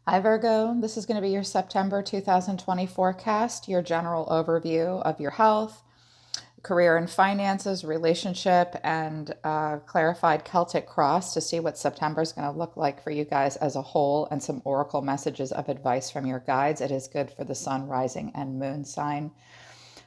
Hi, Virgo. This is going to be your September 2020 forecast, your general overview of your health, career and finances, relationship, and clarified Celtic cross to see what September is going to look like for you guys as a whole, and some oracle messages of advice from your guides. It is good for the sun, rising, and moon sign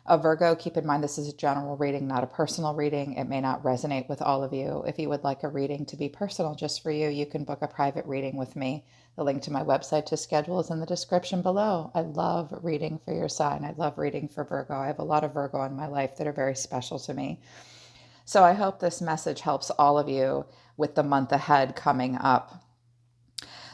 of Virgo. Keep in mind this is a general reading, not a personal reading. It may not resonate with all of you. If you would like a reading to be personal just for you, you can book a private reading with me. The link to my website to schedule is in the description below. I love reading for your sign. I love reading for Virgo. I have a lot of Virgo in my life that are very special to me. So I hope this message helps all of you with the month ahead coming up.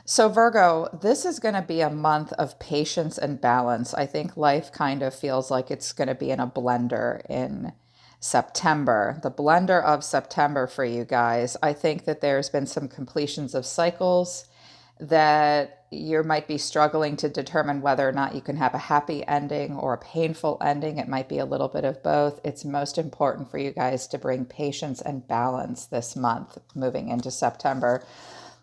So, Virgo, this is going to be a month of patience and balance. I think life kind of feels like it's going to be in a blender in September, the blender of September for you guys. I think that there's been some completions of cycles that you might be struggling to determine whether or not you can have a happy ending or a painful ending. It might be a little bit of both. It's most important for you guys to bring patience and balance this month moving into September.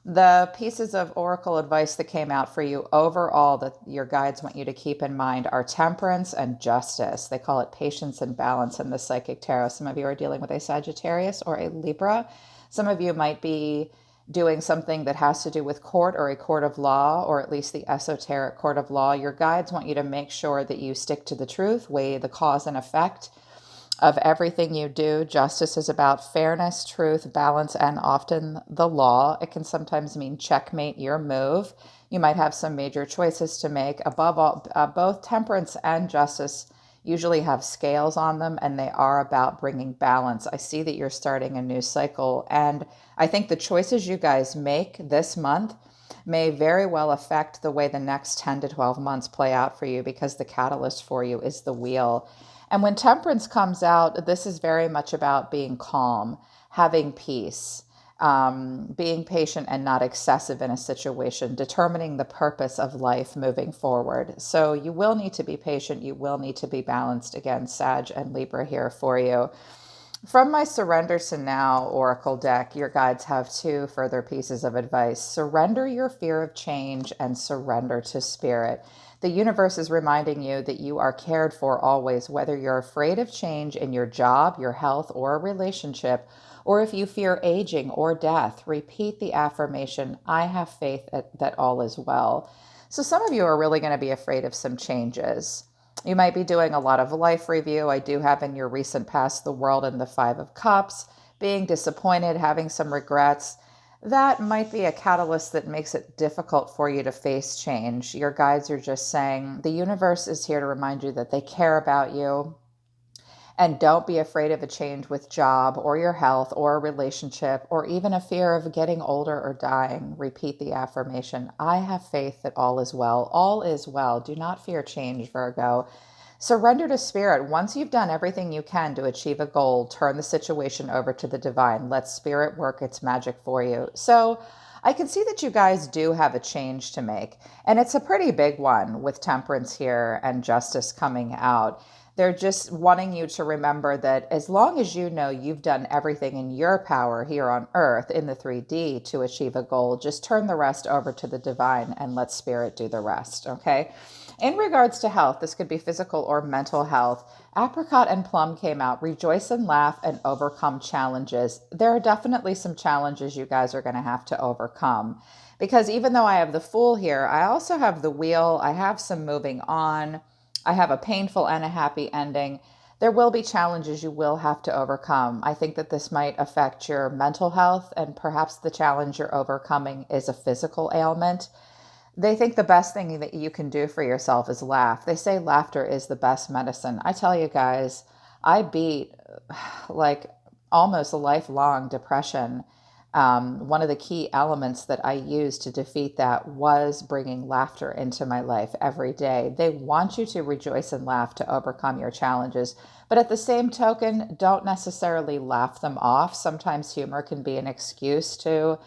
The pieces of oracle advice that came out for you overall that your guides want you to keep in mind are temperance and justice. They call it patience and balance in the psychic tarot. Some of you are dealing with a Sagittarius or a Libra. Some of you might be doing something that has to do with court or a court of law, or at least the esoteric court of law. Your guides want you to make sure that you stick to the truth, weigh the cause and effect of everything you do. Justice is about fairness, truth, balance, and often the law. It can sometimes mean checkmate your move. You might have some major choices to make. Above all, both temperance and justice usually have scales on them, and they are about bringing balance. I see that you're starting a new cycle, and I think the choices you guys make this month may very well affect the way the next 10 to 12 months play out for you, because the catalyst for you is the wheel. And when temperance comes out, this is very much about being calm, having peace, being patient and not excessive in a situation, determining the purpose of life moving forward. So you will need to be patient. You will need to be balanced. Again, Sag and Libra here for you. From my Surrender to Now Oracle deck, your guides have two further pieces of advice. Surrender your fear of change and surrender to spirit. The universe is reminding you that you are cared for always, whether you're afraid of change in your job, your health, or a relationship, or if you fear aging or death. Repeat the affirmation, I have faith that all is well. So some of you are really going to be afraid of some changes. You might be doing a lot of life review. I do have in your recent past the World and the Five of Cups, being disappointed, having some regrets. That might be a catalyst that makes it difficult for you to face change. Your guides are just saying the universe is here to remind you that they care about you. And don't be afraid of a change with job or your health or a relationship or even a fear of getting older or dying. Repeat the affirmation. I have faith that all is well. All is well. Do not fear change, Virgo. Surrender to spirit. Once you've done everything you can to achieve a goal, turn the situation over to the divine. Let spirit work its magic for you. So I can see that you guys do have a change to make. And it's a pretty big one with temperance here and justice coming out. They're just wanting you to remember that as long as you know you've done everything in your power here on earth in the 3D to achieve a goal, just turn the rest over to the divine and let spirit do the rest, okay? In regards to health, this could be physical or mental health. Apricot and plum came out. Rejoice and laugh and overcome challenges. There are definitely some challenges you guys are going to have to overcome. Because even though I have the Fool here, I also have the Wheel. I have some moving on. I have a painful and a happy ending. There will be challenges you will have to overcome. I think that this might affect your mental health, and perhaps the challenge you're overcoming is a physical ailment. They think the best thing that you can do for yourself is laugh. They say laughter is the best medicine. I tell you guys, I beat like almost a lifelong depression. One of the key elements that I used to defeat that was bringing laughter into my life every day. They want you to rejoice and laugh to overcome your challenges, but at the same token, don't necessarily laugh them off. Sometimes humor can be an excuse to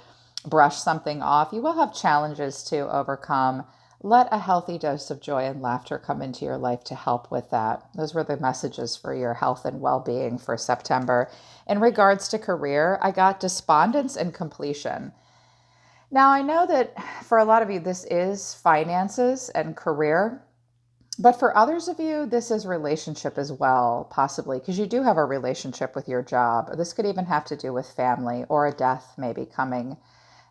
brush something off. You will have challenges to overcome. Let a healthy dose of joy and laughter come into your life to help with that. Those were the messages for your health and well-being for September. In regards to career, I got despondence and completion. Now, I know that for a lot of you, this is finances and career. But for others of you, this is relationship as well, possibly, because you do have a relationship with your job. This could even have to do with family or a death maybe coming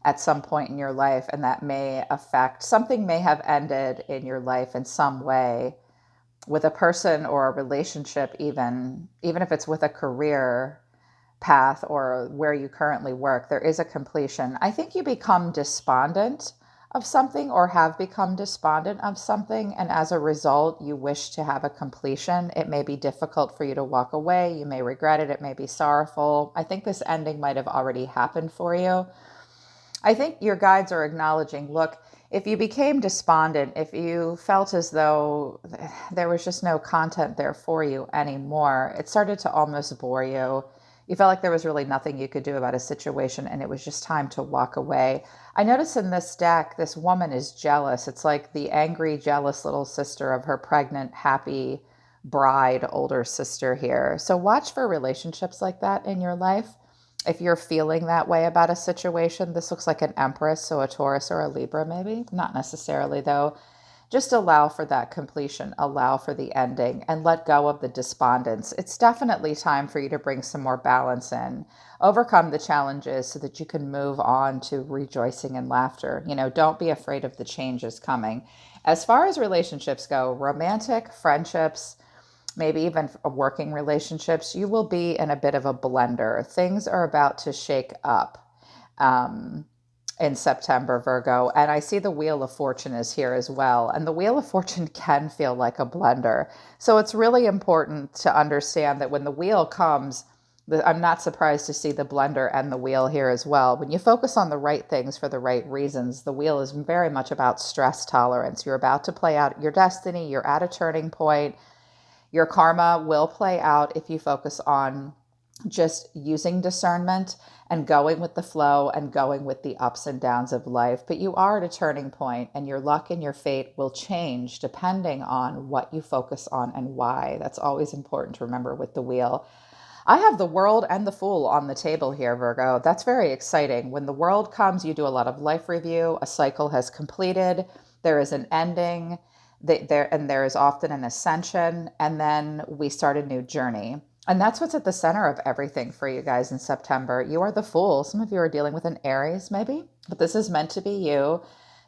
at some point in your life, and that may affect something, may have ended in your life in some way with a person or a relationship, even if it's with a career path or where you currently work, there is a completion. I think you become despondent of something or have become despondent of something. And as a result, you wish to have a completion. It may be difficult for you to walk away. You may regret it. It may be sorrowful. I think this ending might have already happened for you. I think your guides are acknowledging, look, if you became despondent, if you felt as though there was just no content there for you anymore, it started to almost bore you. You felt like there was really nothing you could do about a situation and it was just time to walk away. I notice in this deck, this woman is jealous. It's like the angry, jealous little sister of her pregnant, happy bride, older sister here. So watch for relationships like that in your life. If you're feeling that way about a situation, this looks like an Empress, so a Taurus or a Libra maybe. Not necessarily though. Just allow for that completion, allow for the ending, and let go of the despondence. It's definitely time for you to bring some more balance in, overcome the challenges so that you can move on to rejoicing and laughter. Don't be afraid of the changes coming. As far as relationships go, romantic, friendships, maybe even working relationships, you will be in a bit of a blender. Things are about to shake up. In September, Virgo. And I see the Wheel of Fortune is here as well. And the Wheel of Fortune can feel like a blender. So it's really important to understand that when the wheel comes, I'm not surprised to see the blender and the wheel here as well. When you focus on the right things for the right reasons, the wheel is very much about stress tolerance. You're about to play out your destiny. You're at a turning point. Your karma will play out if you focus on just using discernment and going with the flow and going with the ups and downs of life. But you are at a turning point, and your luck and your fate will change depending on what you focus on and why. That's always important to remember with the wheel. I have the World and the Fool on the table here, Virgo. That's very exciting. When the World comes, you do a lot of life review. A cycle has completed. There is an ending. There is often an ascension, and then we start a new journey. And that's what's at the center of everything for you guys in September. You are the Fool. Some of you are dealing with an Aries, maybe, but this is meant to be you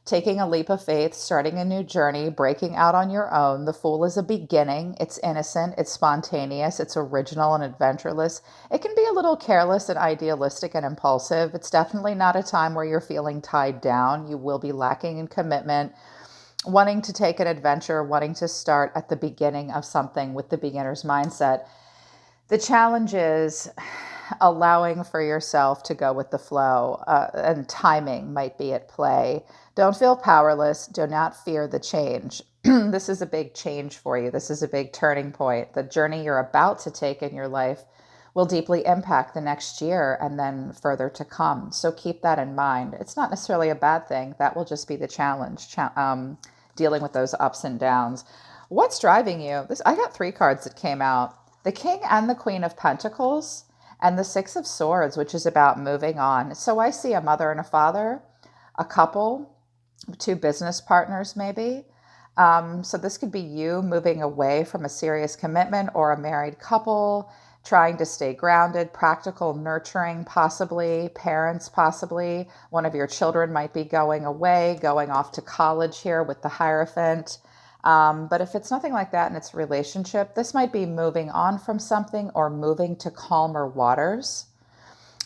taking a leap of faith, starting a new journey, breaking out on your own. The Fool is a beginning. It's innocent, it's spontaneous, it's original and adventurous. It can be a little careless and idealistic and impulsive. It's definitely not a time where you're feeling tied down. You will be lacking in commitment, wanting to take an adventure, wanting to start at the beginning of something with the beginner's mindset. The challenge is allowing for yourself to go with the flow, and timing might be at play. Don't feel powerless. Do not fear the change. This is a big change for you. This is a big turning point. The journey you're about to take in your life will deeply impact the next year and then further to come. So keep that in mind. It's not necessarily a bad thing. That will just be the challenge, dealing with those ups and downs. What's driving you? I got 3 cards that came out. The King and the Queen of Pentacles and the Six of Swords, which is about moving on. So I see a mother and a father, a couple, 2 business partners maybe. So this could be you moving away from a serious commitment, or a married couple trying to stay grounded, practical, nurturing, possibly, parents, possibly. One of your children might be going away, going off to college here with the Hierophant. But if it's nothing like that and it's a relationship, this might be moving on from something or moving to calmer waters,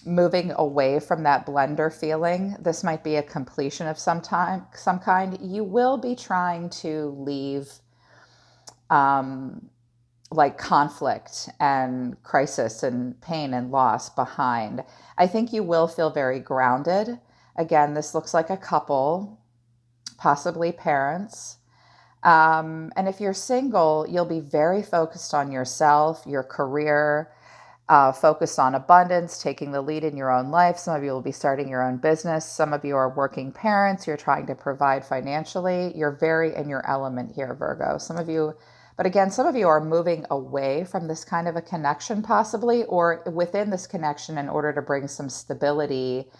moving away from that blender feeling. This might be a completion of some kind. You will be trying to leave like conflict and crisis and pain and loss behind. I think you will feel very grounded. Again, this looks like a couple, possibly parents. And if you're single, you'll be very focused on yourself, your career, focused on abundance, taking the lead in your own life. Some of you will be starting your own business. Some of you are working parents. You're trying to provide financially. You're very in your element here, Virgo. Some of you are moving away from this kind of a connection possibly, or within this connection in order to bring some stability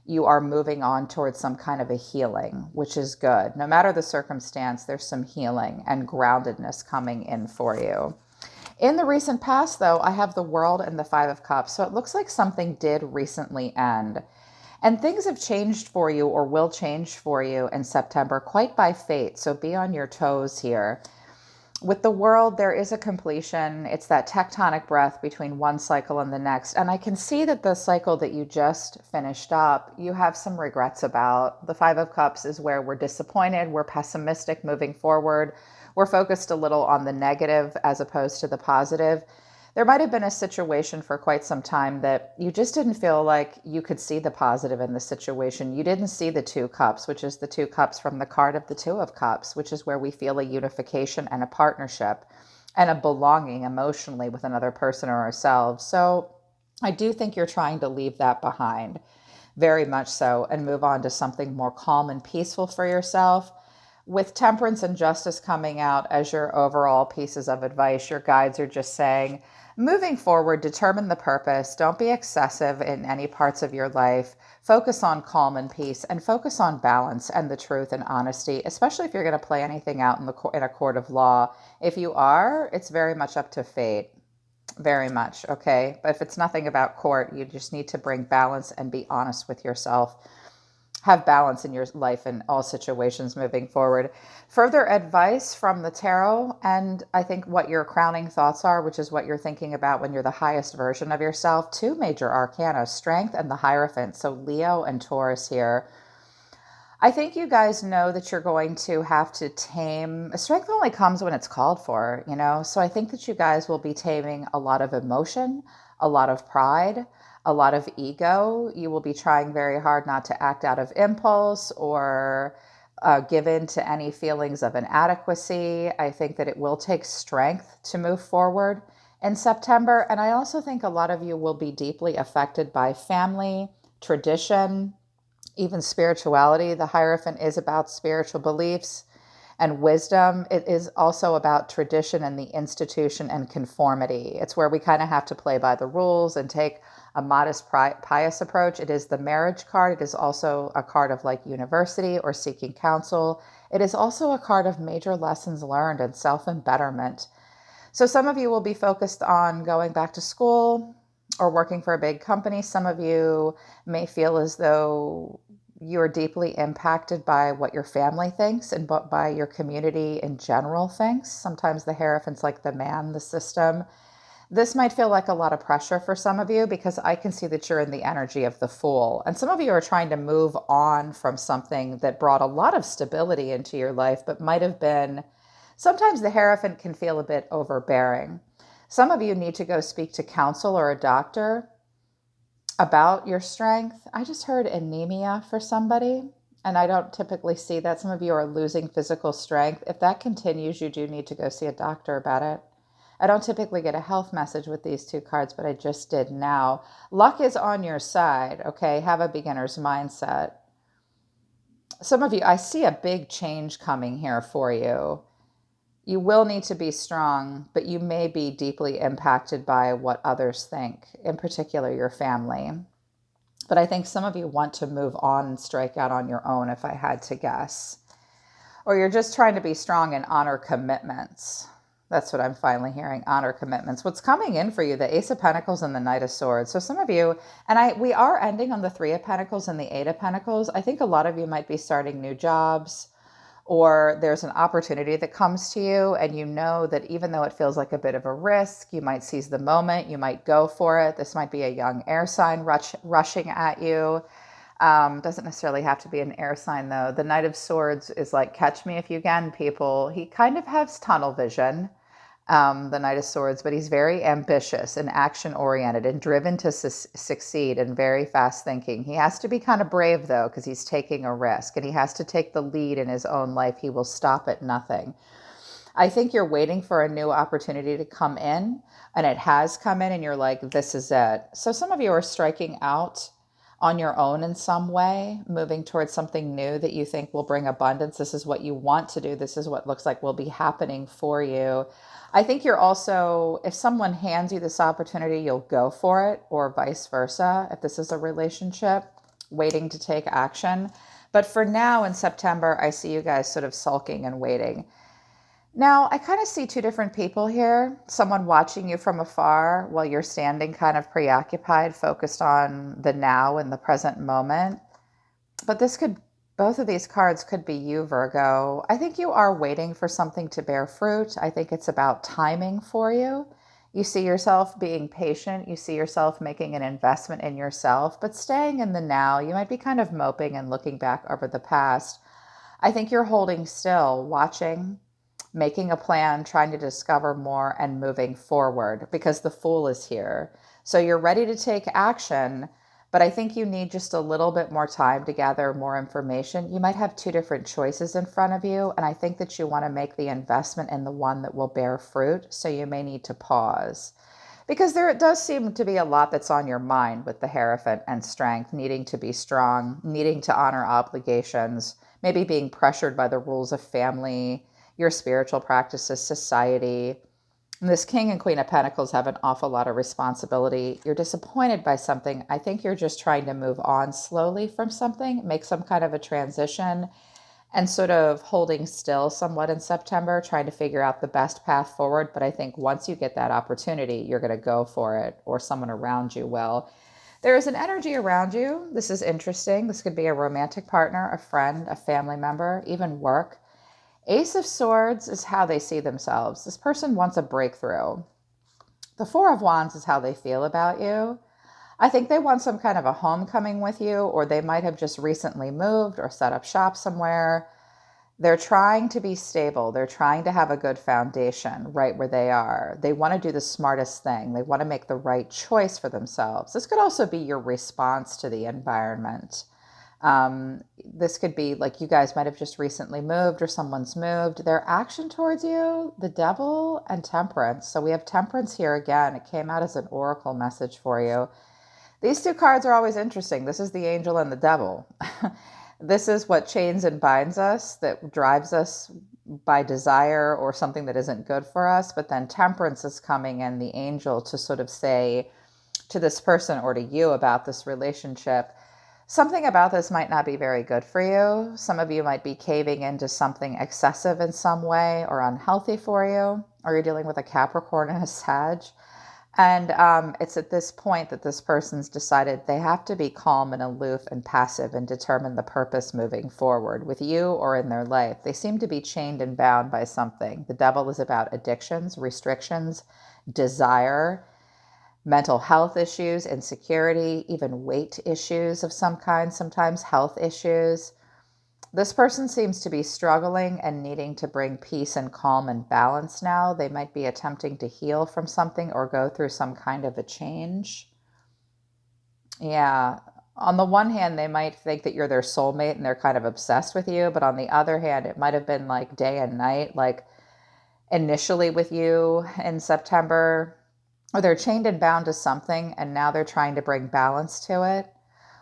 you are moving on towards some kind of a healing, which is good. No matter the circumstance, there's some healing and groundedness coming in for you. In the recent past, though, I have the World and the Five of Cups. So it looks like something did recently end. And things have changed for you or will change for you in September quite by fate. So be on your toes here. With the World, there is a completion. It's that tectonic breath between one cycle and the next. And I can see that the cycle that you just finished up, you have some regrets about. The Five of Cups is where we're disappointed, we're pessimistic moving forward. We're focused a little on the negative as opposed to the positive. There might have been a situation for quite some time that you just didn't feel like you could see the positive in the situation. You didn't see the Two Cups, which is the Two Cups from the card of the Two of Cups, which is where we feel a unification and a partnership and a belonging emotionally with another person or ourselves. So I do think you're trying to leave that behind, very much so, and move on to something more calm and peaceful for yourself. With Temperance and Justice coming out as your overall pieces of advice, your guides are just saying, moving forward, determine the purpose. Don't be excessive in any parts of your life. Focus on calm and peace, and focus on balance and the truth and honesty, especially if you're going to play anything out in a court of law. If you are, it's very much up to fate. Very much, okay? But if it's nothing about court, you just need to bring balance and be honest with yourself. Have balance in your life in all situations moving forward. Further advice from the tarot, and I think what your crowning thoughts are, which is what you're thinking about when you're the highest version of yourself. Two major arcana, Strength and the Hierophant. So Leo and Taurus here. I think you guys know that you're going to have to tame. Strength only comes when it's called for, you know? So I think that you guys will be taming a lot of emotion, a lot of pride, a lot of ego. You will be trying very hard not to act out of impulse or give in to any feelings of inadequacy. I think that it will take strength to move forward in September. And I also think a lot of you will be deeply affected by family, tradition, even spirituality. The Hierophant is about spiritual beliefs and wisdom. It is also about tradition and the institution and conformity. It's where we kind of have to play by the rules and take a modest, pious approach. It is the Marriage card. It is also a card of like university or seeking counsel. It is also a card of major lessons learned and self-embetterment. So some of you will be focused on going back to school or working for a big company. Some of you may feel as though you're deeply impacted by what your family thinks and by your community in general thinks. Sometimes the Hierophant's like the man, the system. This might feel like a lot of pressure for some of you because I can see that you're in the energy of the Fool. And some of you are trying to move on from something that brought a lot of stability into your life, but might have been, sometimes the Hierophant can feel a bit overbearing. Some of you need to go speak to counsel or a doctor about your strength. I just heard anemia for somebody, and I don't typically see that. Some of you are losing physical strength. If that continues, you do need to go see a doctor about it. I don't typically get a health message with these two cards, but I just did now. Luck is on your side, okay? Have a beginner's mindset. Some of you, I see a big change coming here for you. You will need to be strong, but you may be deeply impacted by what others think, in particular your family. But I think some of you want to move on and strike out on your own, if I had to guess. Or you're just trying to be strong and honor commitments. That's what I'm finally hearing, honor commitments. What's coming in for you, the Ace of Pentacles and the Knight of Swords. So some of you, and we are ending on the Three of Pentacles and the Eight of Pentacles. I think a lot of you might be starting new jobs, or there's an opportunity that comes to you and you know that even though it feels like a bit of a risk, you might seize the moment, you might go for it. This might be a young air sign rushing at you. Doesn't necessarily have to be an air sign though. The Knight of Swords is like, catch me if you can, people. He kind of has tunnel vision, the Knight of Swords, but he's very ambitious and action-oriented and driven to succeed and very fast thinking. He has to be kind of brave though, because he's taking a risk and he has to take the lead in his own life. He will stop at nothing. I think you're waiting for a new opportunity to come in, and it has come in and you're like, this is it. So some of you are striking out on your own in some way, moving towards something new that you think will bring abundance. This is what you want to do. This is what looks like will be happening for you. I think you're also, if someone hands you this opportunity, you'll go for it, or vice versa, if this is a relationship. waiting to take action. But for now in September, I see you guys sort of sulking and waiting. Now, I kind of see two different people here. Someone watching you from afar while you're standing kind of preoccupied, focused on the now and the present moment. But both of these cards could be you, Virgo. I think you are waiting for something to bear fruit. I think it's about timing for you. You see yourself being patient. You see yourself making an investment in yourself, but staying in the now. You might be kind of moping and looking back over the past. I think you're holding still, watching, making a plan, trying to discover more, and moving forward because the Fool is here. So you're ready to take action, but I think you need just a little bit more time to gather more information. You might have two different choices in front of you, and I think that you want to make the investment in the one that will bear fruit, so you may need to pause. Because there does seem to be a lot that's on your mind with the Hierophant and Strength, needing to be strong, needing to honor obligations, maybe being pressured by the rules of family, your spiritual practices, society. And this King and Queen of Pentacles have an awful lot of responsibility. You're disappointed by something. I think you're just trying to move on slowly from something, make some kind of a transition, and sort of holding still somewhat in September, trying to figure out the best path forward. But I think once you get that opportunity, you're going to go for it, or someone around you will. There is an energy around you. This is interesting. This could be a romantic partner, a friend, a family member, even work. Ace of Swords is how they see themselves. This person wants a breakthrough. The Four of Wands is how they feel about you. I think they want some kind of a homecoming with you, or they might have just recently moved or set up shop somewhere. They're trying to be stable. They're trying to have a good foundation right where they are. They want to do the smartest thing. They want to make the right choice for themselves. This could also be your response to the environment. This could be like you guys might have just recently moved or someone's moved. Their action towards you, the Devil and Temperance. So we have Temperance here again. It came out as an oracle message for you. These two cards are always interesting. This is the Angel and the Devil. This is what chains and binds us, that drives us by desire or something that isn't good for us. But then Temperance is coming in, the Angel, to sort of say to this person or to you about this relationship, something about this might not be very good for you. Some of you might be caving into something excessive in some way or unhealthy for you, or you're dealing with a Capricorn and a Sag. And it's at this point that this person's decided they have to be calm and aloof and passive and determine the purpose moving forward with you or in their life. They seem to be chained and bound by something. The Devil is about addictions, restrictions, desire, mental health issues, insecurity, even weight issues of some kind, sometimes health issues. This person seems to be struggling and needing to bring peace and calm and balance now. They might be attempting to heal from something or go through some kind of a change. Yeah. On the one hand, they might think that you're their soulmate and they're kind of obsessed with you. But on the other hand, it might have been like day and night, like initially with you in September, or they're chained and bound to something and now they're trying to bring balance to it.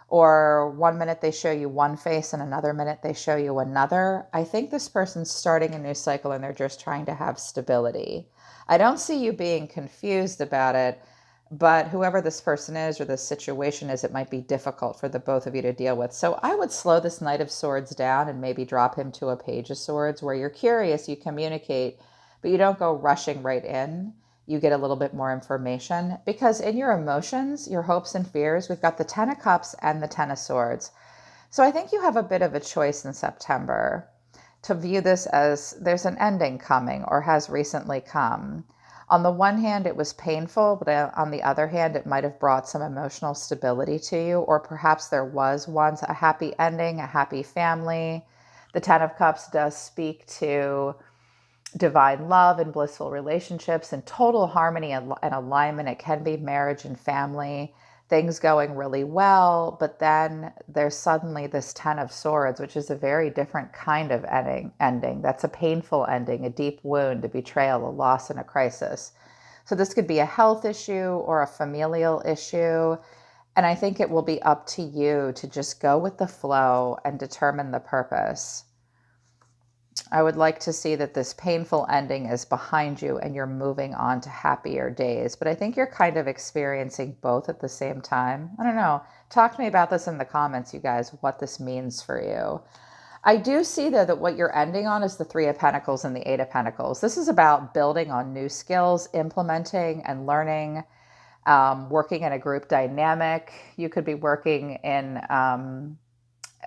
Or one minute they show you one face and another minute they show you another. I think this person's starting a new cycle and they're just trying to have stability. I don't see you being confused about it, but whoever this person is or this situation is, it might be difficult for the both of you to deal with. So I would slow this Knight of Swords down and maybe drop him to a Page of Swords where you're curious, you communicate, but you don't go rushing right in. You get a little bit more information, because in your emotions, your hopes and fears, we've got the Ten of Cups and the Ten of Swords. So I think you have a bit of a choice in September to view this as there's an ending coming or has recently come. On the one hand, it was painful, but on the other hand, it might have brought some emotional stability to you, or perhaps there was once a happy ending, a happy family. The Ten of Cups does speak to divine love and blissful relationships and total harmony and alignment. It can be marriage and family, things going really well, but then there's suddenly this Ten of Swords, which is a very different kind of ending. That's a painful ending, a deep wound, a betrayal, a loss, and a crisis. So this could be a health issue or a familial issue. And I think it will be up to you to just go with the flow and determine the purpose. I would like to see that this painful ending is behind you and you're moving on to happier days. But I think you're kind of experiencing both at the same time. I don't know. Talk to me about this in the comments, you guys, what this means for you. I do see, though, that what you're ending on is the Three of Pentacles and the Eight of Pentacles. This is about building on new skills, implementing and learning, working in a group dynamic. You could be working in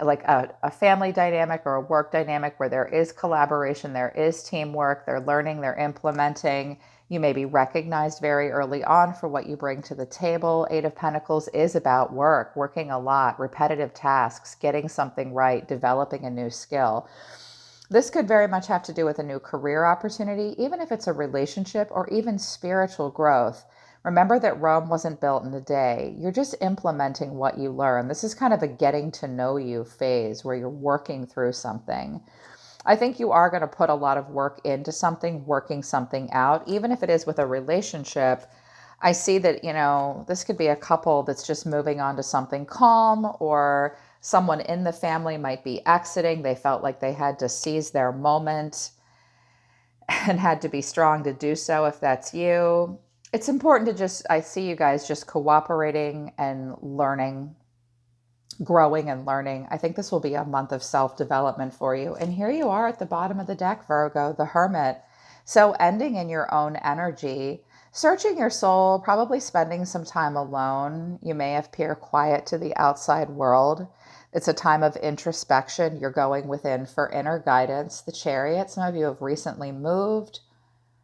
like a family dynamic or a work dynamic where there is collaboration, there is teamwork, they're learning, they're implementing. You may be recognized very early on for what you bring to the table. Eight of Pentacles is about work, working a lot, repetitive tasks, getting something right, developing a new skill. This could very much have to do with a new career opportunity, even if it's a relationship or even spiritual growth. Remember that Rome wasn't built in a day. You're just implementing what you learn. This is kind of a getting to know you phase where you're working through something. I think you are going to put a lot of work into something, working something out, even if it is with a relationship. I see that, this could be a couple that's just moving on to something calm, or someone in the family might be exiting. They felt like they had to seize their moment and had to be strong to do so if that's you. It's important to I see you guys just cooperating and learning, growing and learning. I think this will be a month of self-development for you. And here you are at the bottom of the deck, Virgo, the Hermit. So ending in your own energy, searching your soul, probably spending some time alone. You may appear quiet to the outside world. It's a time of introspection. You're going within for inner guidance. The Chariot, some of you have recently moved,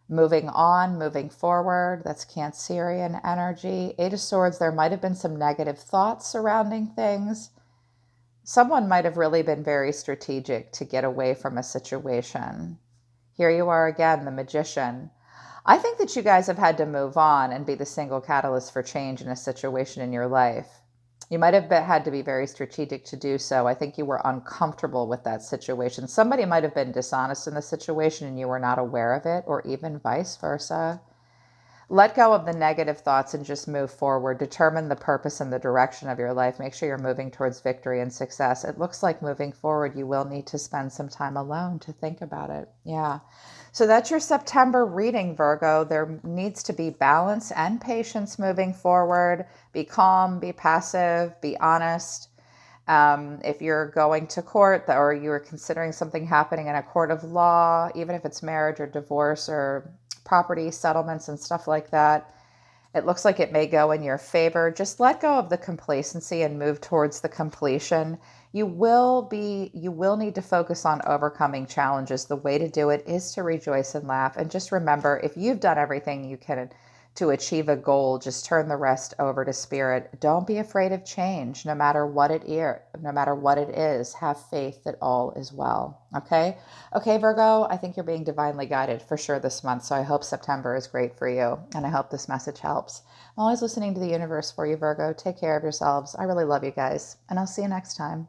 moving on, moving forward. That's Cancerian energy. Eight of Swords, there might have been some negative thoughts surrounding things. Someone might have really been very strategic to get away from a situation. Here you are again, the Magician. I think that you guys have had to move on and be the single catalyst for change in a situation in your life. You might have had to be very strategic to do so. I think you were uncomfortable with that situation. Somebody might have been dishonest in the situation and you were not aware of it, or even vice versa. Let go of the negative thoughts and just move forward. Determine the purpose and the direction of your life. Make sure you're moving towards victory and success. It looks like moving forward, you will need to spend some time alone to think about it. Yeah. So that's your September reading, Virgo. There needs to be balance and patience moving forward. Be calm, be passive, be honest. If you're going to court or you're considering something happening in a court of law, even if it's marriage or divorce or property settlements and stuff like that, it looks like it may go in your favor. Just let go of the complacency and move towards the completion. You will need to focus on overcoming challenges. The way to do it is to rejoice and laugh. And just remember, if you've done everything you can to achieve a goal, just turn the rest over to spirit. Don't be afraid of change, no matter what it is. Have faith that all is well. Okay? Okay, Virgo, I think you're being divinely guided for sure this month. So I hope September is great for you. And I hope this message helps. I'm always listening to the universe for you, Virgo. Take care of yourselves. I really love you guys. And I'll see you next time.